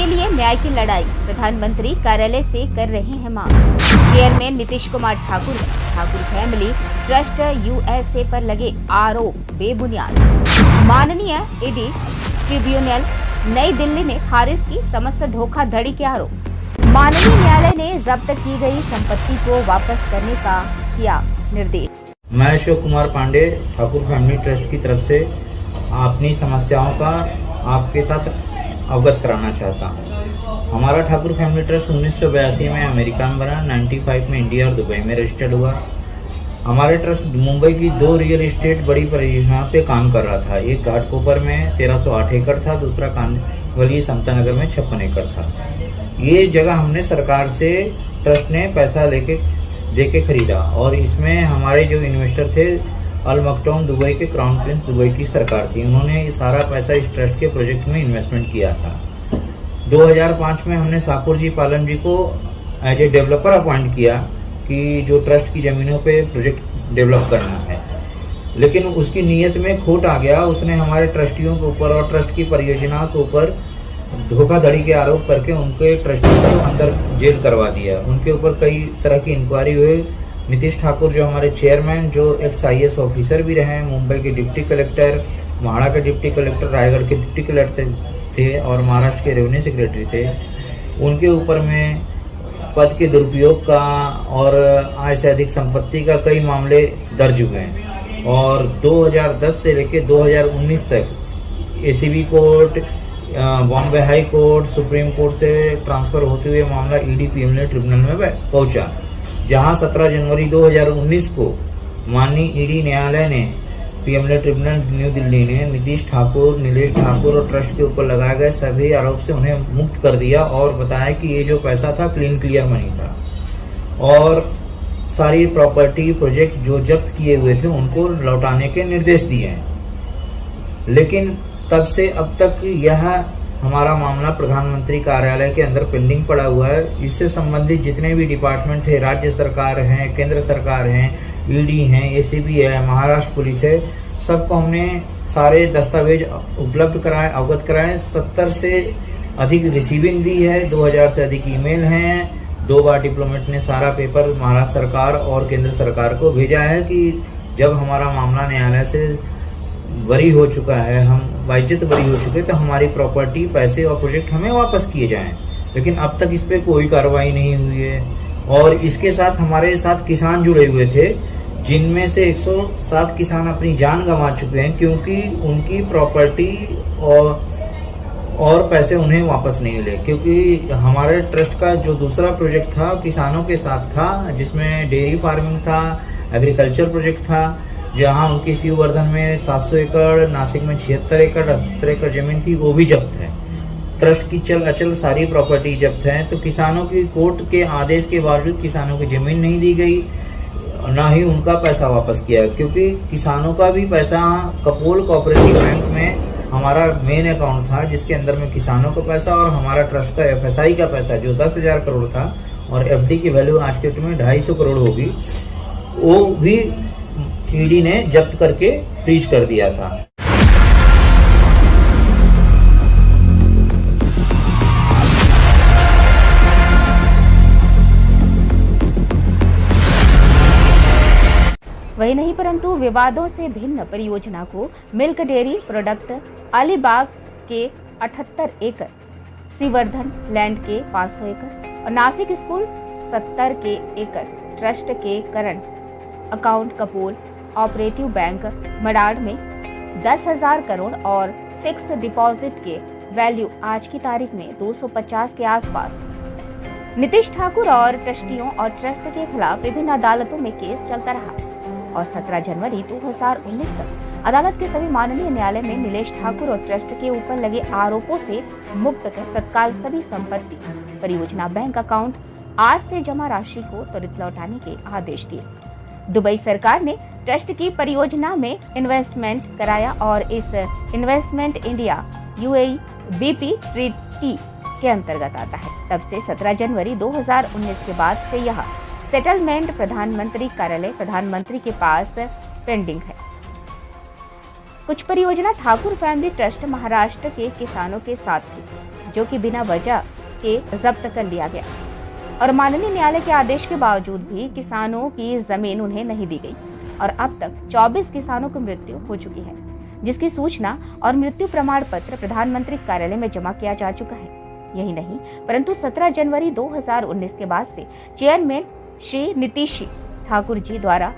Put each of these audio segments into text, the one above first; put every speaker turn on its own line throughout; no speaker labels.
लिए न्याय की लड़ाई प्रधानमंत्री कार्यालय से कर रहे हैं मांग। चेयरमैन नीतीश कुमार ठाकुर ने ठाकुर फैमिली ट्रस्ट यूएसए पर लगे आरोप बेबुनियाद। माननीय ईडी ट्रिब्यूनल नई दिल्ली ने खारिज की समस्त धोखाधड़ी के आरोप। माननीय न्यायालय ने जब्त की गई संपत्ति को वापस करने का किया निर्देश।
मैं अशोक कुमार पांडे ठाकुर फैमिली ट्रस्ट की तरफ से अपनी समस्याओं का आपके साथ अवगत कराना चाहता हूँ। हमारा ठाकुर फैमिली ट्रस्ट 1982 में अमेरिका में बना, 95 में इंडिया और दुबई में रजिस्टर्ड हुआ। हमारे ट्रस्ट मुंबई की 2 रियल एस्टेट बड़ी परियोजनाओं पे काम कर रहा था। एक घाटकोपर में 1308 एकड़ था, दूसरा कांदिवली समता नगर में 56 एकड़ था। ये जगह हमने सरकार से ट्रस्ट ने पैसा देके खरीदा और इसमें हमारे जो इन्वेस्टर थे अल मकटोम दुबई के क्राउन प्रिंस दुबई की सरकार थी। उन्होंने ये सारा पैसा इस ट्रस्ट के प्रोजेक्ट में इन्वेस्टमेंट किया था। 2005 में हमने सापुर जी पालन जी को एज ए डेवलपर अपॉइंट किया कि जो ट्रस्ट की जमीनों पे प्रोजेक्ट डेवलप करना है, लेकिन उसकी नीयत में खोट आ गया। उसने हमारे ट्रस्टियों के ऊपर और ट्रस्ट की परियोजनाओं के ऊपर धोखाधड़ी के आरोप करके उनके ट्रस्टियों को अंदर जेल करवा दिया। उनके ऊपर कई तरह की इंक्वायरी हुई। नीतीश ठाकुर जो हमारे चेयरमैन, जो एक्स IAS ऑफिसर भी रहे, मुंबई के डिप्टी कलेक्टर, महाड़ा के डिप्टी कलेक्टर, रायगढ़ के डिप्टी कलेक्टर थे और महाराष्ट्र के रेवेन्यू सेक्रेटरी थे, उनके ऊपर में पद के दुरुपयोग का और आय से अधिक संपत्ति का कई मामले दर्ज हुए हैं। और 2010 से लेकर 2019 तक ACB court, Bombay high court, supreme court से ट्रांसफर होते हुए मामला ईडी पीएमएलए ट्रिब्यूनल में पहुंचा, जहां 17 जनवरी 2019 को माननीय ईडी न्यायालय ने पीएमएलए ट्रिब्यूनल न्यू दिल्ली ने नीतीश ठाकुर, नीलेश ठाकुर और ट्रस्ट के ऊपर लगाए गए सभी आरोप से उन्हें मुक्त कर दिया और बताया कि ये जो पैसा था क्लीन क्लियर मनी था और सारी प्रॉपर्टी प्रोजेक्ट जो जब्त किए हुए थे उनको लौटाने के निर्देश दिए हैं। लेकिन तब से अब तक यह हमारा मामला प्रधानमंत्री कार्यालय के अंदर पेंडिंग पड़ा हुआ है। इससे संबंधित जितने भी डिपार्टमेंट है, राज्य सरकार हैं, केंद्र सरकार हैं, ईडी हैं, ACB है, महाराष्ट्र पुलिस है, सबको हमने सारे दस्तावेज उपलब्ध कराए, अवगत कराए। 70 से अधिक रिसीविंग दी है, 2000 से अधिक ईमेल हैं। 2 बार डिप्लोमेट ने सारा पेपर महाराष्ट्र सरकार और केंद्र सरकार को भेजा है कि जब हमारा मामला न्यायालय से बरी हो चुका है, हम बाइज्जत बरी हो चुके, तो हमारी प्रॉपर्टी, पैसे और प्रोजेक्ट हमें वापस किए जाएं। लेकिन अब तक इस पे कोई कार्रवाई नहीं हुई है। और इसके साथ हमारे साथ किसान जुड़े हुए थे, जिनमें से 107 किसान अपनी जान गंवा चुके हैं क्योंकि उनकी प्रॉपर्टी और पैसे उन्हें वापस नहीं मिले। क्योंकि हमारे ट्रस्ट का जो दूसरा प्रोजेक्ट था किसानों के साथ था, जिसमें डेयरी फार्मिंग था, एग्रीकल्चर प्रोजेक्ट था, जहां उनकी शिववर्धन में 700 एकड़, नासिक में 76 एकड़, 78 एकड़ जमीन थी, वो भी जब्त है। ट्रस्ट की चल अचल सारी प्रॉपर्टी जब्त है। तो किसानों की कोर्ट के आदेश के बावजूद किसानों की जमीन नहीं दी गई, ना ही उनका पैसा वापस किया, क्योंकि किसानों का भी पैसा कपोल कोऑपरेटिव बैंक में हमारा मेन अकाउंट था, जिसके अंदर में किसानों का पैसा और हमारा ट्रस्ट का FSI का पैसा जो 10,000 करोड़ था और FD की वैल्यू आज के डेट में 250 करोड़ होगी, वो भी ईडी ने जब्त करके फ्रीज कर दिया था।
वही नहीं परंतु विवादों से भिन्न परियोजना को मिल्क डेयरी प्रोडक्ट अलीबाग के 78 एकड़, शिववर्धन लैंड के 500 एकड़ और नासिक स्कूल 70 के एकड़ ट्रस्ट के current account cooperative bank मडाड़ में 10,000 करोड़ और फिक्स डिपॉजिट के वैल्यू आज की तारीख में 250 के आसपास। नीतीश ठाकुर और ट्रस्टियों और ट्रस्ट के खिलाफ विभिन्न अदालतों में केस चलता रहा और 17 जनवरी 2019 तक अदालत के सभी माननीय न्यायालय में नीलेश ठाकुर और ट्रस्ट के ऊपर लगे आरोपों से मुक्त कर तत्काल सभी संपत्ति, परियोजना, बैंक अकाउंट आज से जमा राशि को त्वरित लौटाने के आदेश दिए। दुबई सरकार ने ट्रस्ट की परियोजना में इन्वेस्टमेंट कराया और इस investment India UAE BP treaty के अंतर्गत आता है। तब से 17 जनवरी 2019 के बाद से यह सेटलमेंट प्रधानमंत्री कार्यालय प्रधानमंत्री के पास पेंडिंग है। कुछ परियोजना ठाकुर फैमिली ट्रस्ट महाराष्ट्र के किसानों के साथ थी, जो कि बिना वजह के जब्त कर लिया गया और माननीय न्यायालय के आदेश के बावजूद भी किसानों की जमीन उन्हें नहीं दी गई और अब तक 24 किसानों की मृत्यु हो चुकी है, जिसकी सूचना और मृत्यु प्रमाण पत्र प्रधानमंत्री कार्यालय में जमा किया जा चुका है। यही नहीं परंतु 17 जनवरी 2019 के बाद से चेयरमैन श्री नीतीश ठाकुर जी द्वारा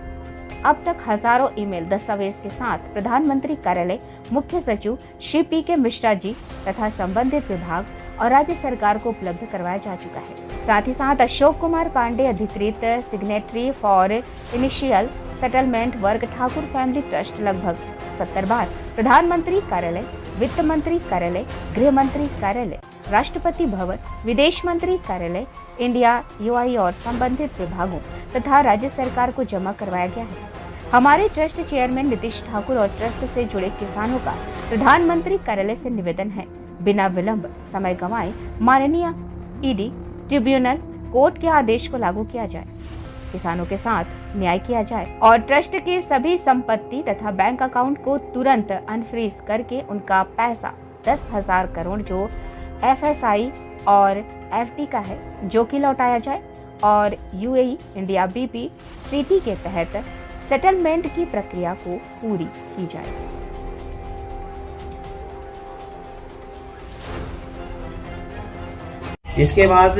अब तक हजारों ईमेल दस्तावेज के साथ प्रधानमंत्री कार्यालय, मुख्य सचिव श्री पी.के. मिश्रा जी तथा संबंधित विभाग और राज्य सरकार को उपलब्ध करवाया जा चुका है। साथ ही साथ अशोक कुमार पांडे अधिकृत signatory for initial settlement work Thakur family trust लगभग 70 बार प्रधानमंत्री कार्यालय, वित्त मंत्री कार्यालय, गृह मंत्री कार्यालय, राष्ट्रपति भवन, विदेश मंत्री कार्यालय, इंडिया यूआई और संबंधित विभागों तथा राज्य सरकार को जमा करवाया गया है। हमारे ट्रस्ट चेयरमैन नीतीश ठाकुर और ट्रस्ट से जुड़े किसानों का प्रधानमंत्री कार्यालय से निवेदन है, बिना विलंब समय गंवाए माननीय ईडी ट्रिब्यूनल कोर्ट के आदेश को लागू किया जाए, किसानों के साथ न्याय किया जाए और ट्रस्ट की सभी संपत्ति तथा बैंक अकाउंट को तुरंत अनफ्रीज करके उनका पैसा 10,000 करोड़ जो एफएसआई और एफडी का है जो कि लौटाया जाए और यूएई इंडिया बीपी ट्रीटी के तहत सेटलमेंट की प्रक्रिया को पूरी की जाए।
इसके बाद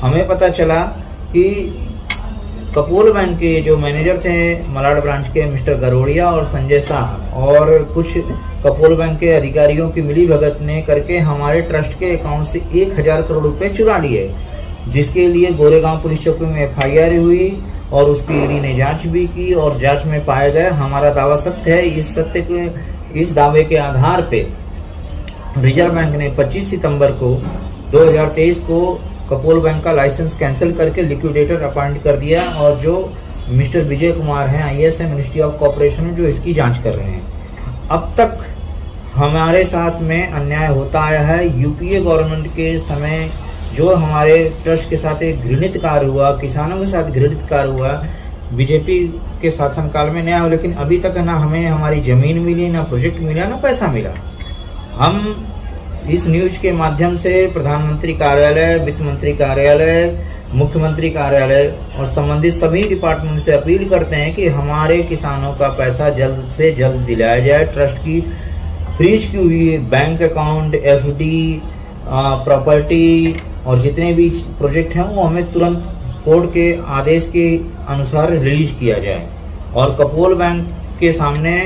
हमें पता चला कि कपूर बैंक के जो मैनेजर थे मलाड ब्रांच के मिस्टर गरोड़िया और संजय शाह और कुछ कपूर बैंक के अधिकारियों की मिली भगत ने करके हमारे ट्रस्ट के अकाउंट से 1,000 करोड़ रुपए चुरा लिए, जिसके लिए गोरेगांव पुलिस चौकी में एफआईआर हुई और उसकी ईडी ने जांच भी की और जांच में पाया गया हमारा दावा सत्य है। इस दावे के आधार पे रिजर्व बैंक ने 25 सितंबर को 2023 को कपूर बैंक का लाइसेंस कैंसिल करके लिक्विडेटर अपॉइंट कर दिया और जो मिस्टर विजय कुमार हैं आईएएस मिनिस्ट्री ऑफ कॉर्पोरेशन जो इसकी जांच कर रहे हैं। अब तक हमारे साथ में अन्याय होता आया है। यूपीए गवर्नमेंट के समय जो हमारे ट्रस्ट के साथ एक घृणित कार्य हुआ, किसानों के साथ घृणित कार्य हुआ, बीजेपी के शासनकाल में नया हो, लेकिन अभी तक ना हमें हमारी जमीन मिली, ना प्रोजेक्ट मिला, ना पैसा मिला। हम इस न्यूज के माध्यम से प्रधानमंत्री कार्यालय, वित्त मंत्री कार्यालय, मुख्यमंत्री कार्यालय और संबंधित सभी डिपार्टमेंट से अपील करते हैं कि हमारे किसानों का पैसा जल्द से जल्द दिलाया जाए। ट्रस्ट की फ्रीज की हुई बैंक अकाउंट, एफडी, प्रॉपर्टी और जितने भी प्रोजेक्ट हैं वो हमें तुरंत कोर्ट के आदेश के अनुसार रिलीज किया जाए। और कपूर बैंक के सामने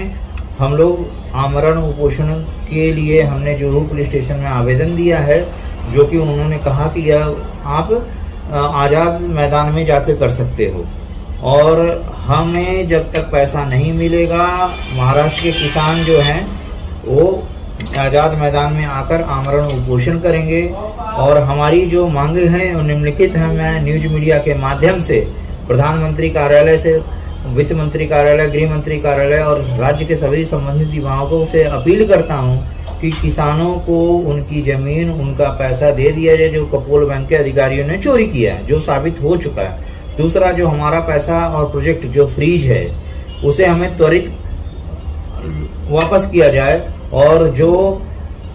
हम लोग आमरण उपोषण के लिए हमने जो रूप पुलिस स्टेशन में आवेदन दिया है, जो कि उन्होंने कहा कि यह आप आज़ाद मैदान में जाके कर सकते हो और हमें जब तक पैसा नहीं मिलेगा महाराष्ट्र के किसान जो हैं वो आज़ाद मैदान में आकर आमरण उपोषण करेंगे। और हमारी जो मांगे हैं वो निम्नलिखित हैं। मैं न्यूज मीडिया के माध्यम से प्रधानमंत्री कार्यालय से, वित्त मंत्री कार्यालय, गृह मंत्री कार्यालय और राज्य के सभी संबंधित विभागों से अपील करता हूं कि किसानों को उनकी जमीन, उनका पैसा दे दिया जाए जो कपूर बैंक के अधिकारियों ने चोरी किया है, जो साबित हो चुका है। दूसरा, जो हमारा पैसा और प्रोजेक्ट जो फ्रीज है उसे हमें त्वरित वापस किया जाए और जो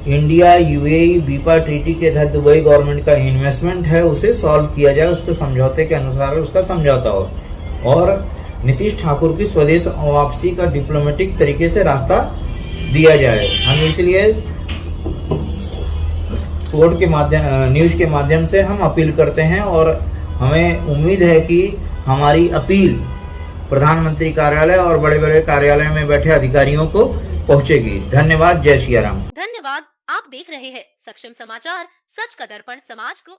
इंडिया यूएई बीपा ट्रीटी के तहत दुबई गवर्नमेंट का इन्वेस्टमेंट है उसे सॉल्व किया जाए, उसके समझौते के अनुसार उसका समझौता हो और नीतीश ठाकुर की स्वदेश वापसी का डिप्लोमेटिक तरीके से रास्ता दिया जाए। हम इसलिए कोर्ट के माध्यम, न्यूज के माध्यम से हम अपील करते हैं और हमें उम्मीद है कि हमारी अपील प्रधानमंत्री कार्यालय और बड़े बड़े कार्यालय में बैठे अधिकारियों को पहुंचेगी। धन्यवाद। जय श्री राम।
धन्यवाद। आप देख रहे हैं सक्षम समाचार, सच का दर्पण, समाज को